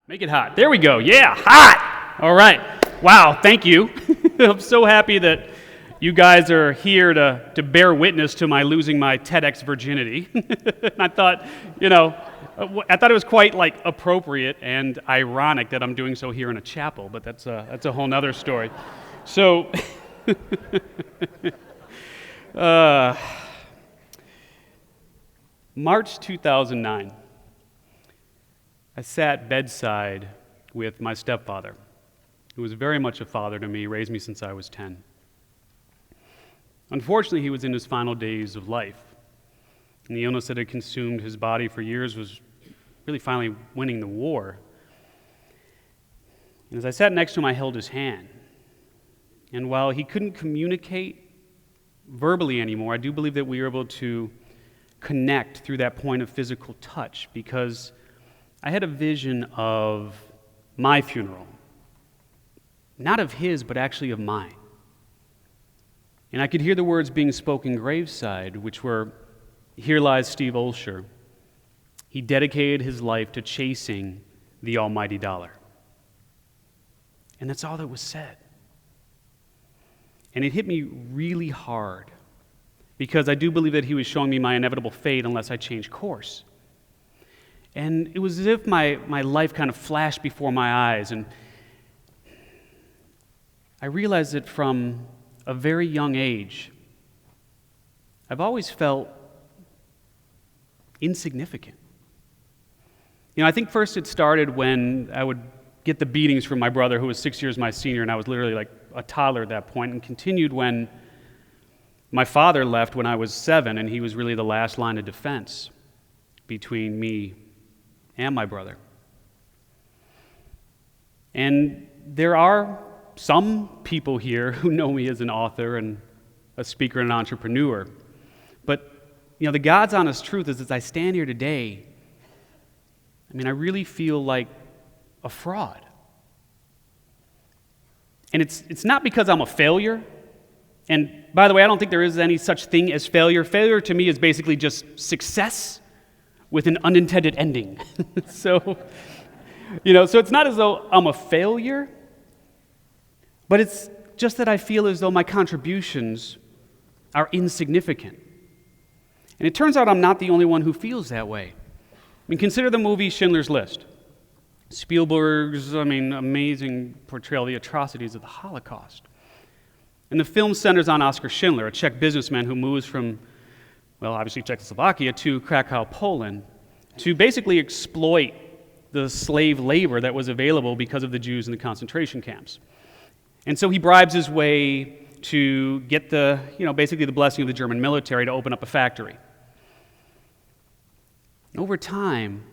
Make it hot. There we go. Yeah, hot. All right. Wow, thank you. I'm so happy that you guys are here to bear witness to my losing my TEDx virginity. I thought it was quite appropriate and ironic that I'm doing so here in a chapel, but that's a whole nother story. So, March 2009. I sat bedside with my stepfather, who was very much a father to me, raised me since I was 10. Unfortunately, he was in his final days of life, and the illness that had consumed his body for years was really finally winning the war. And as I sat next to him, I held his hand. And while he couldn't communicate verbally anymore, I do believe that we were able to connect through that point of physical touch, because I had a vision of my funeral, not of his, but actually of mine. And I could hear the words being spoken graveside, which were, "Here lies Steve Olsher. He dedicated his life to chasing the almighty dollar." And that's all that was said. And it hit me really hard, because I do believe that he was showing me my inevitable fate unless I changed course. And it was as if my life kind of flashed before my eyes, and I realized that from a very young age, I've always felt insignificant. I think first it started when I would get the beatings from my brother, who was 6 years my senior, and I was literally like a toddler at that point, and continued when my father left when I was 7, and he was really the last line of defense between me and my brother. And there are some people here who know me as an author and a speaker and an entrepreneur. But, the God's honest truth is, as I stand here today, I really feel like a fraud. And it's not because I'm a failure. And by the way, I don't think there is any such thing as failure. Failure to me is basically just success with an unintended ending. So it's not as though I'm a failure, but it's just that I feel as though my contributions are insignificant. And it turns out I'm not the only one who feels that way. Consider the movie Schindler's List. Spielberg's, amazing portrayal of the atrocities of the Holocaust. And the film centers on Oskar Schindler, a Czech businessman who moves from, obviously Czechoslovakia to Krakow, Poland, to basically exploit the slave labor that was available because of the Jews in the concentration camps. And so he bribes his way to get basically the blessing of the German military to open up a factory. Over time,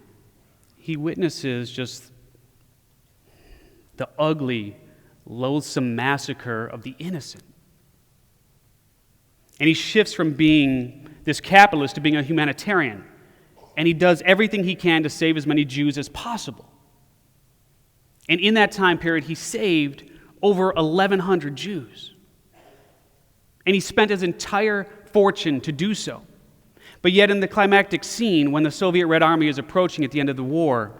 he witnesses just the ugly, loathsome massacre of the innocent. And he shifts from being this capitalist to being a humanitarian. And he does everything he can to save as many Jews as possible. And in that time period, he saved over 1,100 Jews. And he spent his entire fortune to do so. But yet in the climactic scene, when the Soviet Red Army is approaching at the end of the war,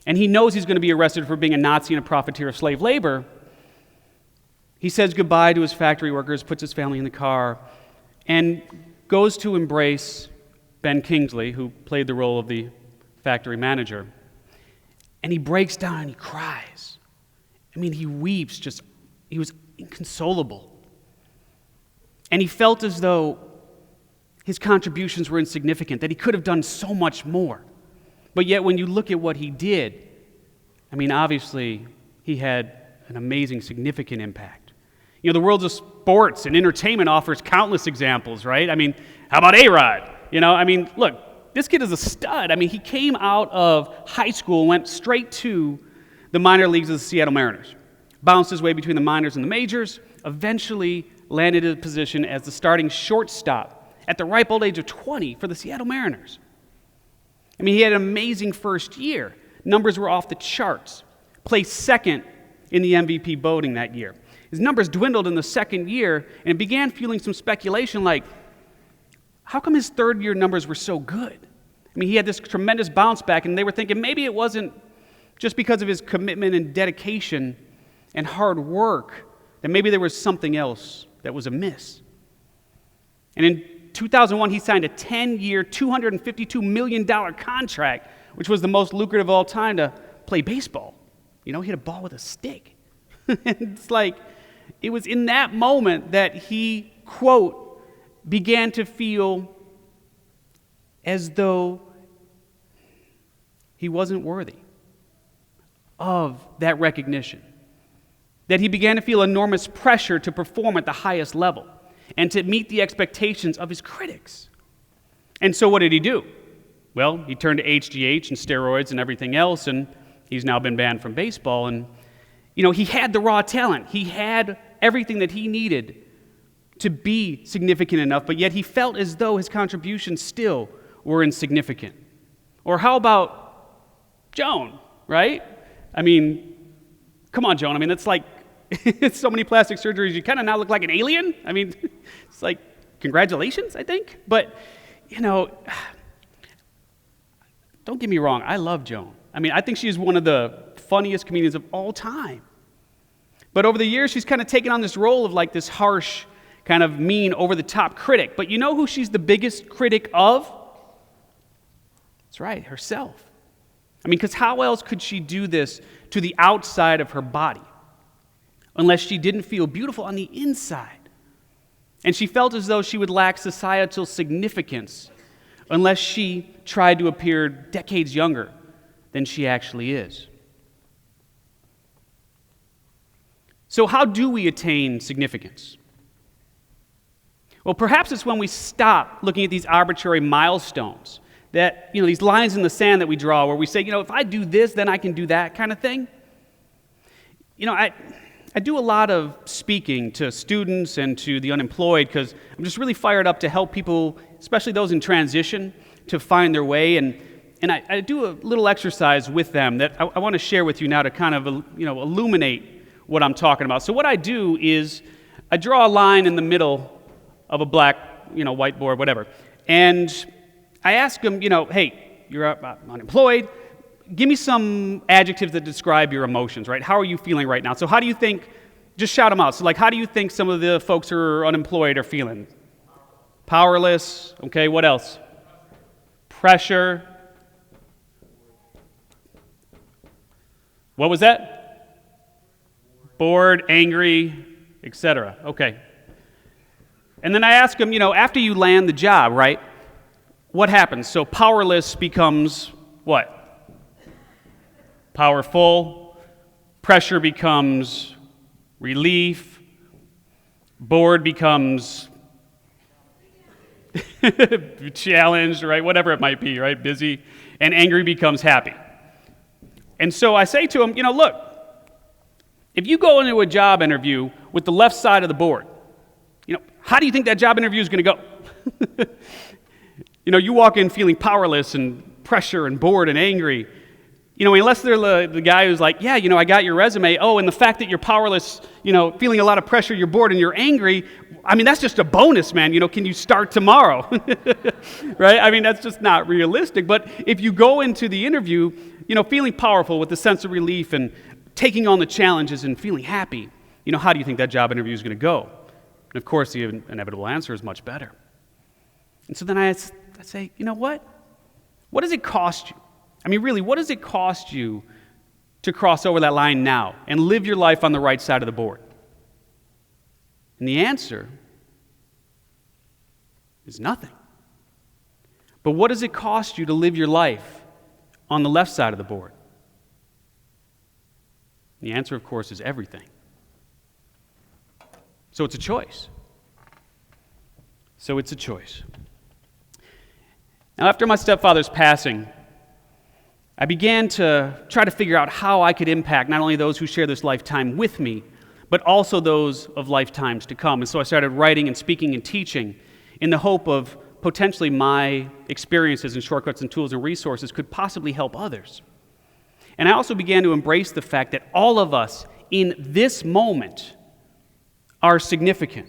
and he knows he's going to be arrested for being a Nazi and a profiteer of slave labor, he says goodbye to his factory workers, puts his family in the car, and goes to embrace Ben Kingsley, who played the role of the factory manager. And he breaks down and he cries. He weeps, he was inconsolable. And he felt as though his contributions were insignificant, that he could have done so much more. But yet when you look at what he did, obviously he had an amazing, significant impact. The world of sports and entertainment offers countless examples, right? How about A-Rod? Look, this kid is a stud. He came out of high school and went straight to the minor leagues of the Seattle Mariners. Bounced his way between the minors and the majors, eventually landed in a position as the starting shortstop at the ripe old age of 20 for the Seattle Mariners. He had an amazing first year. Numbers were off the charts. Placed second in the MVP voting that year. His numbers dwindled in the second year, and it began fueling some speculation like, how come his third-year numbers were so good? He had this tremendous bounce back, and they were thinking maybe it wasn't just because of his commitment and dedication and hard work, that maybe there was something else that was amiss. And in 2001, he signed a 10-year, $252 million contract, which was the most lucrative of all time, to play baseball. Hit a ball with a stick. It's like, it was in that moment that he, quote, began to feel as though he wasn't worthy of that recognition. That he began to feel enormous pressure to perform at the highest level and to meet the expectations of his critics. And so what did he do? Well, he turned to HGH and steroids and everything else, and he's now been banned from baseball. And, he had the raw talent. He had everything that he needed to be significant enough, but yet he felt as though his contributions still were insignificant. Or how about Joan, right? Come on, Joan. It's like, it's so many plastic surgeries, you kind of now look like an alien. It's like, congratulations, I think. But, don't get me wrong, I love Joan. I think she's one of the funniest comedians of all time. But over the years, she's kind of taken on this role of like this harsh, kind of mean, over-the-top critic. But you know who she's the biggest critic of? That's right, herself. Because how else could she do this to the outside of her body unless she didn't feel beautiful on the inside? And she felt as though she would lack societal significance unless she tried to appear decades younger than she actually is. So how do we attain significance? Well, perhaps it's when we stop looking at these arbitrary milestones, that, these lines in the sand that we draw where we say, if I do this, then I can do that kind of thing. I do a lot of speaking to students and to the unemployed because I'm just really fired up to help people, especially those in transition, to find their way. And I do a little exercise with them that I want to share with you now to kind of, illuminate what I'm talking about. So what I do is I draw a line in the middle of a black, whiteboard, whatever. And I ask them, hey, you're unemployed. Give me some adjectives that describe your emotions, right? How are you feeling right now? So how do you think, just shout them out. So how do you think some of the folks who are unemployed are feeling? Powerless. Okay, what else? Pressure. What was that? Bored, angry, etc. Okay. And then I ask them, after you land the job, right? What happens? So powerless becomes what? Powerful. Pressure becomes relief. Bored becomes challenged, right? Whatever it might be, right? Busy. And angry becomes happy. And so I say to them, look, if you go into a job interview with the left side of the board, how do you think that job interview is going to go? You walk in feeling powerless and pressure and bored and angry. Unless they're the guy who's like, yeah, I got your resume. Oh, and the fact that you're powerless, feeling a lot of pressure, you're bored and you're angry, that's just a bonus, man. Can you start tomorrow? Right? That's just not realistic. But if you go into the interview, feeling powerful with a sense of relief and taking on the challenges and feeling happy, how do you think that job interview is going to go? And of course, the inevitable answer is much better. And so then I say, what? What does it cost you? Really, what does it cost you to cross over that line now and live your life on the right side of the board? And the answer is nothing. But what does it cost you to live your life on the left side of the board? And the answer, of course, is everything. So it's a choice. Now, after my stepfather's passing, I began to try to figure out how I could impact not only those who share this lifetime with me, but also those of lifetimes to come. And so I started writing and speaking and teaching in the hope of potentially my experiences and shortcuts and tools and resources could possibly help others. And I also began to embrace the fact that all of us in this moment are significant.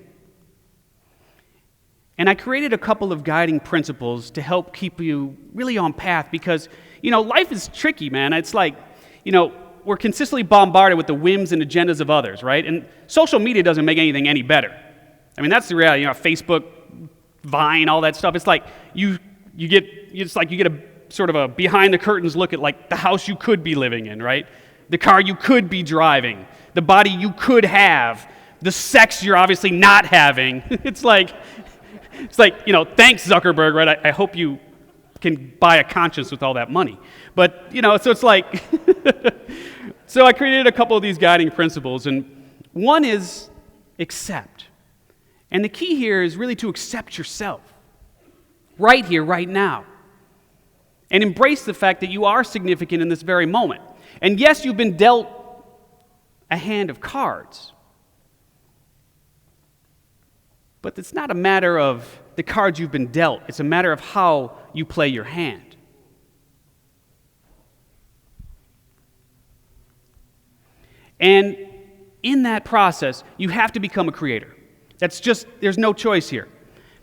And I created a couple of guiding principles to help keep you really on path because, life is tricky, man. It's like, we're consistently bombarded with the whims and agendas of others, right? And social media doesn't make anything any better. I mean, that's the reality. Facebook, Vine, all that stuff. It's like you get a sort of a behind the curtains look at like the house you could be living in, right? The car you could be driving, the body you could have, the sex you're obviously not having. It's like, thanks Zuckerberg, right? I hope you can buy a conscience with all that money. But, so it's like, so I created a couple of these guiding principles, and one is accept. And the key here is really to accept yourself, right here, right now. And embrace the fact that you are significant in this very moment. And yes, you've been dealt a hand of cards. But it's not a matter of the cards you've been dealt. It's a matter of how you play your hand. And in that process, you have to become a creator. There's no choice here.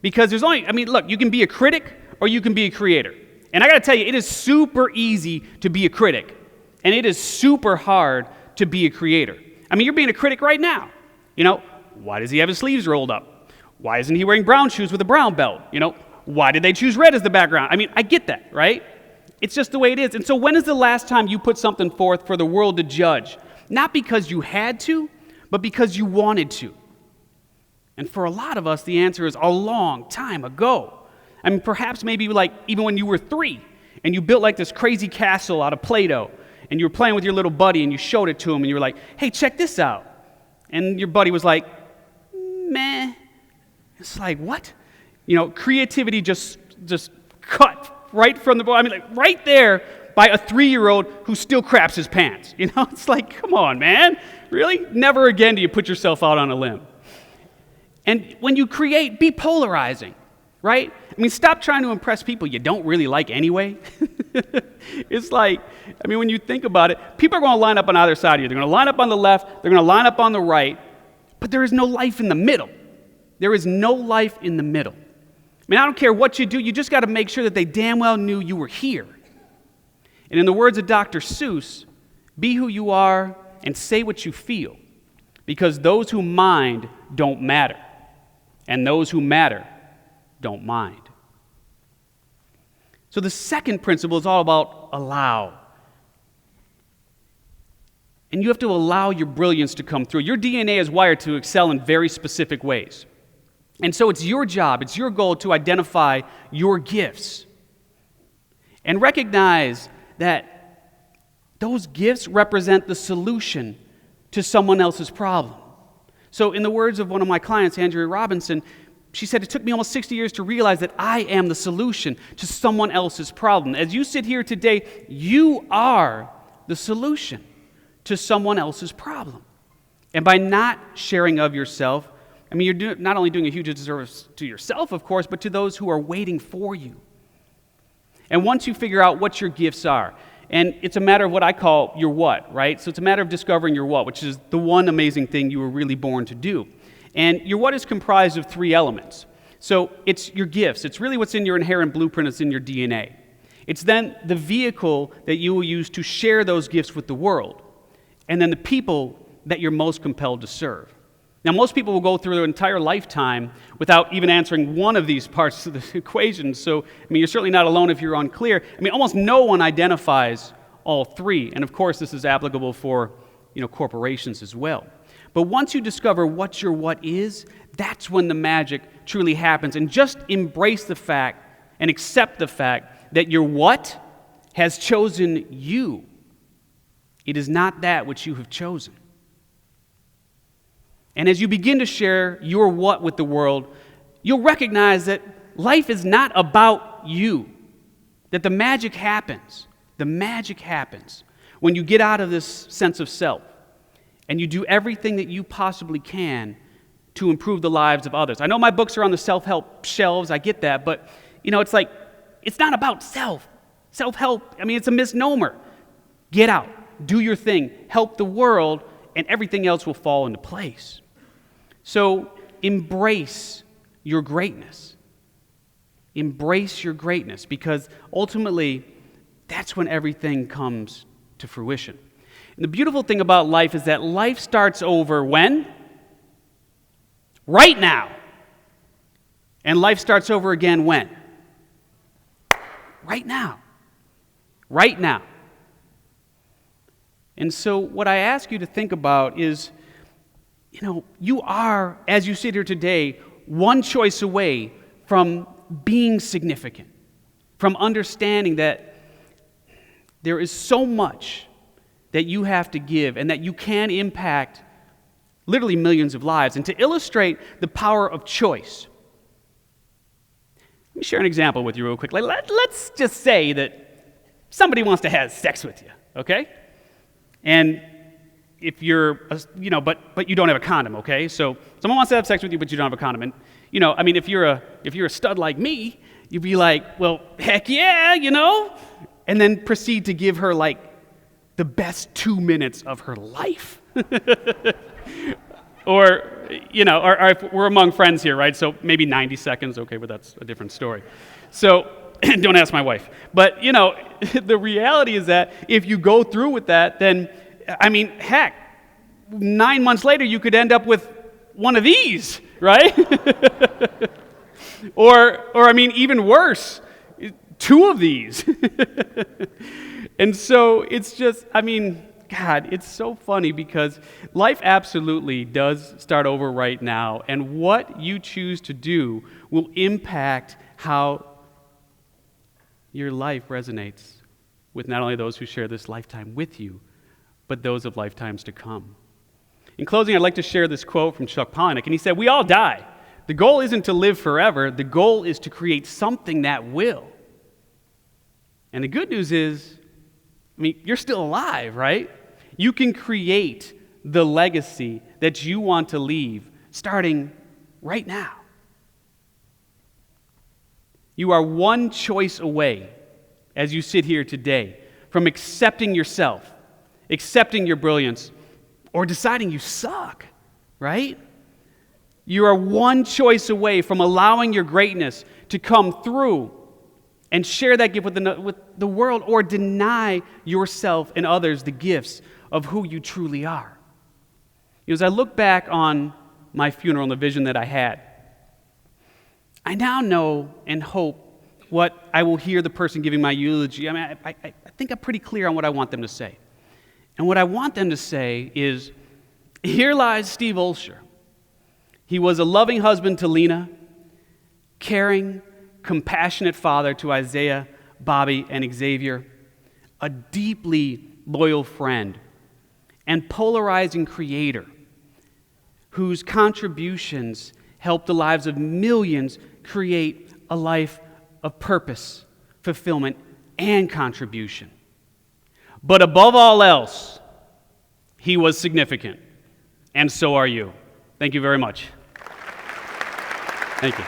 Because look, you can be a critic or you can be a creator. And I got to tell you, it is super easy to be a critic. And it is super hard to be a creator. I mean, you're being a critic right now. Why does he have his sleeves rolled up? Why isn't he wearing brown shoes with a brown belt? Why did they choose red as the background? I mean, I get that, right? It's just the way it is. And so when is the last time you put something forth for the world to judge? Not because you had to, but because you wanted to. And for a lot of us, the answer is a long time ago. I mean, perhaps maybe like even when you were 3 and you built like this crazy castle out of Play-Doh and you were playing with your little buddy and you showed it to him and you were like, hey, check this out. And your buddy was like, meh. It's like, what? Creativity just cut right from the board. I mean, like right there by a 3-year-old who still craps his pants. It's like, come on, man. Really? Never again do you put yourself out on a limb. And when you create, be polarizing, right? I mean, stop trying to impress people you don't really like anyway. It's like, when you think about it, people are going to line up on either side of you. They're going to line up on the left, they're going to line up on the right, but there is no life in the middle. There is no life in the middle. I don't care what you do, you just got to make sure that they damn well knew you were here. And in the words of Dr. Seuss, be who you are and say what you feel, because those who mind don't matter, and those who matter don't mind. So the second principle is all about allow. And you have to allow your brilliance to come through. Your DNA is wired to excel in very specific ways. And so it's your job, it's your goal to identify your gifts and recognize that those gifts represent the solution to someone else's problem. So in the words of one of my clients, Andrea Robinson, she said, it took me almost 60 years to realize that I am the solution to someone else's problem. As you sit here today, you are the solution to someone else's problem. And by not sharing of yourself, you're not only doing a huge disservice to yourself, of course, but to those who are waiting for you. And once you figure out what your gifts are, and it's a matter of what I call your what, right? So it's a matter of discovering your what, which is the one amazing thing you were really born to do. And your what is comprised of 3 elements. So it's your gifts. It's really what's in your inherent blueprint. It's in your DNA. It's then the vehicle that you will use to share those gifts with the world. And then the people that you're most compelled to serve. Now, most people will go through their entire lifetime without even answering one of these parts of the equation. So, you're certainly not alone if you're unclear. Almost no one identifies all 3. And of course, this is applicable for, corporations as well. But once you discover what your what is, that's when the magic truly happens. And just embrace the fact and accept the fact that your what has chosen you. It is not that which you have chosen. And as you begin to share your what with the world, you'll recognize that life is not about you, that the magic happens. The magic happens when you get out of this sense of self and you do everything that you possibly can to improve the lives of others. I know my books are on the self-help shelves, I get that, but it's like, it's not about self-help. It's a misnomer. Get out, do your thing, help the world, and everything else will fall into place. So embrace your greatness. Embrace your greatness, because ultimately, that's when everything comes to fruition. And the beautiful thing about life is that life starts over when? Right now. And life starts over again when? Right now. Right now. And so what I ask you to think about is, you are, as you sit here today, one choice away from being significant, from understanding that there is so much that you have to give and that you can impact literally millions of lives. And to illustrate the power of choice, let me share an example with you real quick. Let's just say that somebody wants to have sex with you, okay? And if you're, but you don't have a condom, okay? So someone wants to have sex with you, but you don't have a condom. And, if you're a stud like me, you'd be like, well, heck yeah, and then proceed to give her, the best 2 minutes of her life. or if we're among friends here, right? So maybe 90 seconds, okay, but that's a different story. So don't ask my wife. But, the reality is that if you go through with that, then, heck, 9 months later, you could end up with one of these, right? or even worse, 2 of these. And so it's just, God, it's so funny because life absolutely does start over right now, and what you choose to do will impact how your life resonates with not only those who share this lifetime with you, but those of lifetimes to come. In closing, I'd like to share this quote from Chuck Palahniuk, and he said, "We all die. The goal isn't to live forever. The goal is to create something that will." And the good news is, you're still alive, right? You can create the legacy that you want to leave starting right now. You are one choice away, as you sit here today, from accepting yourself, accepting your brilliance, or deciding you suck, right? You are one choice away from allowing your greatness to come through and share that gift with the world, or deny yourself and others the gifts of who you truly are. As I look back on my funeral and the vision that I had, I now know and hope what I will hear the person giving my eulogy. I think I'm pretty clear on what I want them to say. And what I want them to say is, here lies Steve Olsher. He was a loving husband to Lena, caring, compassionate father to Isaiah, Bobby, and Xavier, a deeply loyal friend, and polarizing creator whose contributions helped the lives of millions create a life of purpose, fulfillment, and contribution. But above all else, he was significant, and so are you. Thank you very much. Thank you.